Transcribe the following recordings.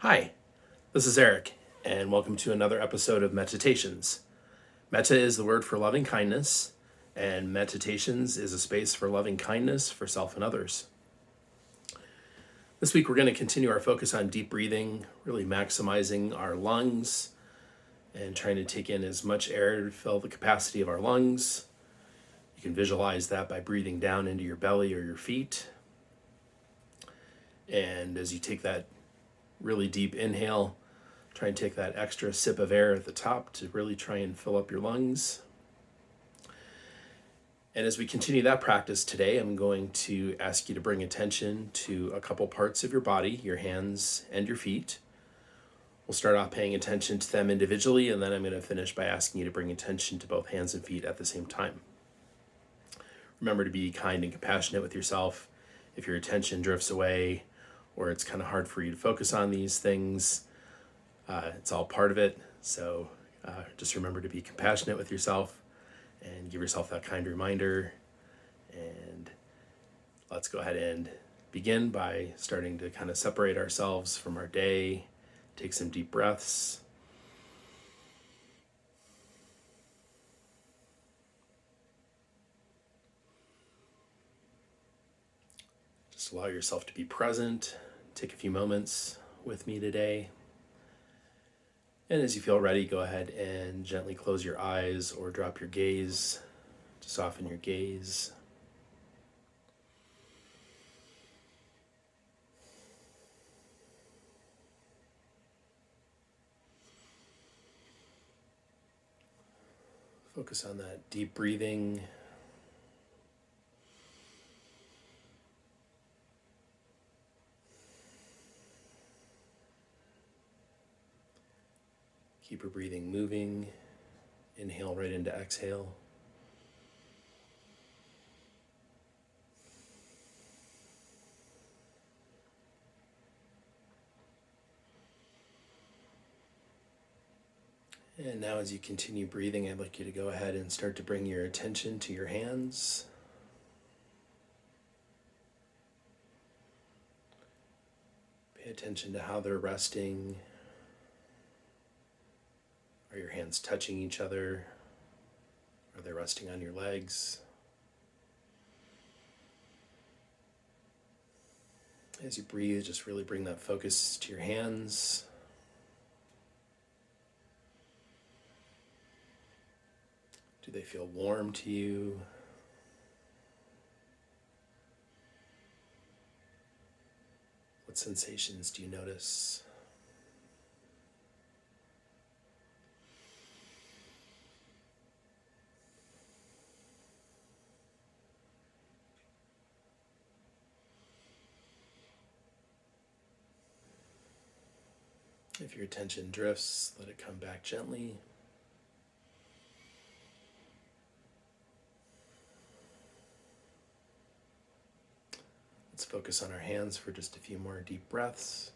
Hi, this is Eric, and welcome to another episode of MettaTations. Metta is the word for loving kindness, and MettaTations is a space for loving kindness for self and others. This week we're going to continue our focus on deep breathing, really maximizing our lungs and trying to take in as much air to fill the capacity of our lungs. You can visualize that by breathing down into your belly or your feet. And as you take that really deep inhale, try and take that extra sip of air at the top to really try and fill up your lungs. And as we continue that practice today, I'm going to ask you to bring attention to a couple parts of your body, your hands and your feet. We'll start off paying attention to them individually, and then I'm going to finish by asking you to bring attention to both hands and feet at the same time. Remember to be kind and compassionate with yourself. If your attention drifts away or it's kind of hard for you to focus on these things, it's all part of it. So just remember to be compassionate with yourself and give yourself that kind reminder. And let's go ahead and begin by starting to kind of separate ourselves from our day. Take some deep breaths. Just allow yourself to be present. Take a few moments with me today. And as you feel ready, go ahead and gently close your eyes or drop your gaze to soften your gaze. Focus on that deep breathing. Keep your breathing moving. Inhale right into exhale. And now as you continue breathing, I'd like you to go ahead and start to bring your attention to your hands. Pay attention to how they're resting. Are your hands touching each other? Are they resting on your legs? As you breathe, just really bring that focus to your hands. Do they feel warm to you? What sensations do you notice? If your attention drifts, let it come back gently. Let's focus on our hands for just a few more deep breaths.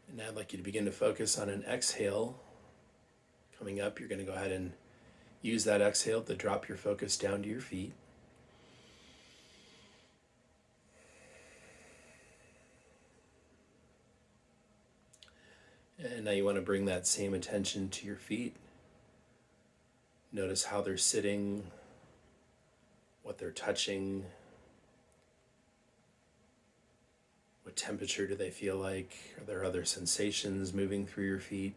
And now I'd like you to begin to focus on an exhale. Coming up, you're going to go ahead and use that exhale to drop your focus down to your feet. And now you want to bring that same attention to your feet. Notice how they're sitting, what they're touching, what temperature do they feel like? Are there other sensations moving through your feet?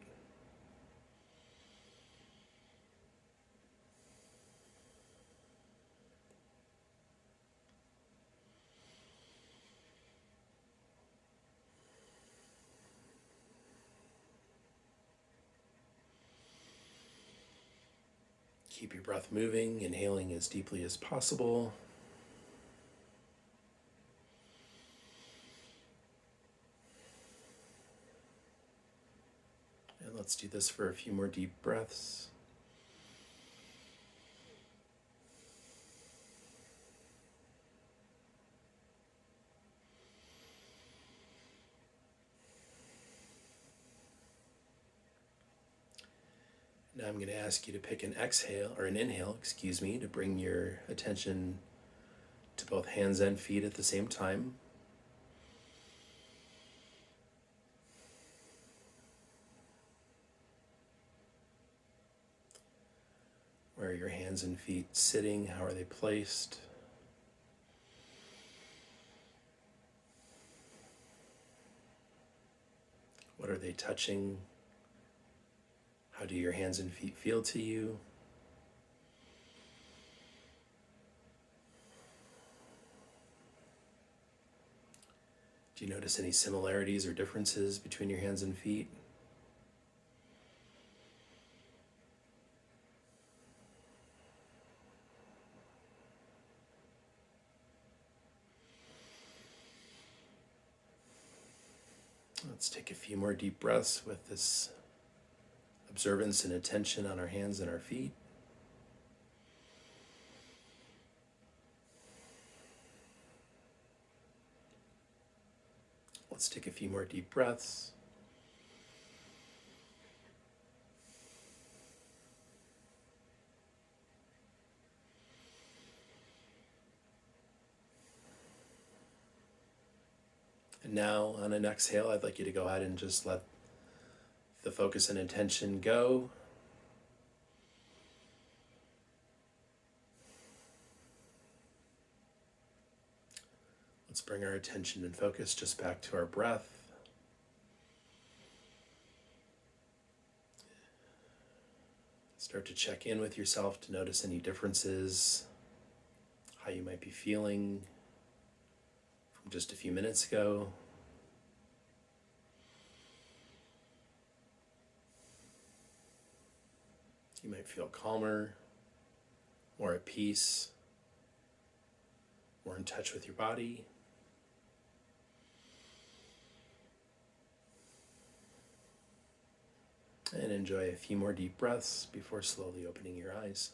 Keep your breath moving, inhaling as deeply as possible. And let's do this for a few more deep breaths. Now I'm going to ask you to pick an inhale, to bring your attention to both hands and feet at the same time. Where are your hands and feet sitting? How are they placed? What are they touching? How do your hands and feet feel to you? Do you notice any similarities or differences between your hands and feet? Let's take a few more deep breaths with this observance and attention on our hands and our feet. Let's take a few more deep breaths. And now on an exhale, I'd like you to go ahead and just let the focus and intention go. Let's bring our attention and focus just back to our breath. Start to check in with yourself to notice any differences, how you might be feeling from just a few minutes ago. You might feel calmer, more at peace, more in touch with your body. And enjoy a few more deep breaths before slowly opening your eyes.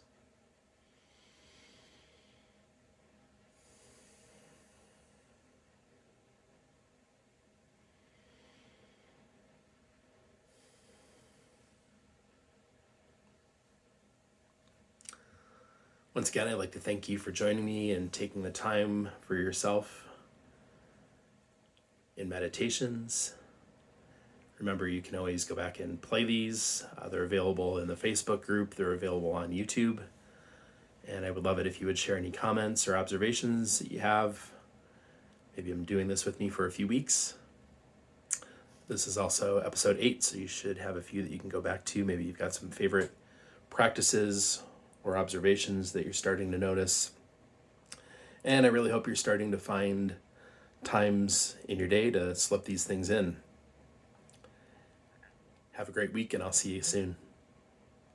Once again, I'd like to thank you for joining me and taking the time for yourself in MettaTations. Remember, you can always go back and play these. They're available in the Facebook group. They're available on YouTube. And I would love it if you would share any comments or observations that you have. Maybe I'm doing this with me for a few weeks. This is also episode 8, so you should have a few that you can go back to. Maybe you've got some favorite practices or observations that you're starting to notice. And I really hope you're starting to find times in your day to slip these things in. Have a great week, and I'll see you soon.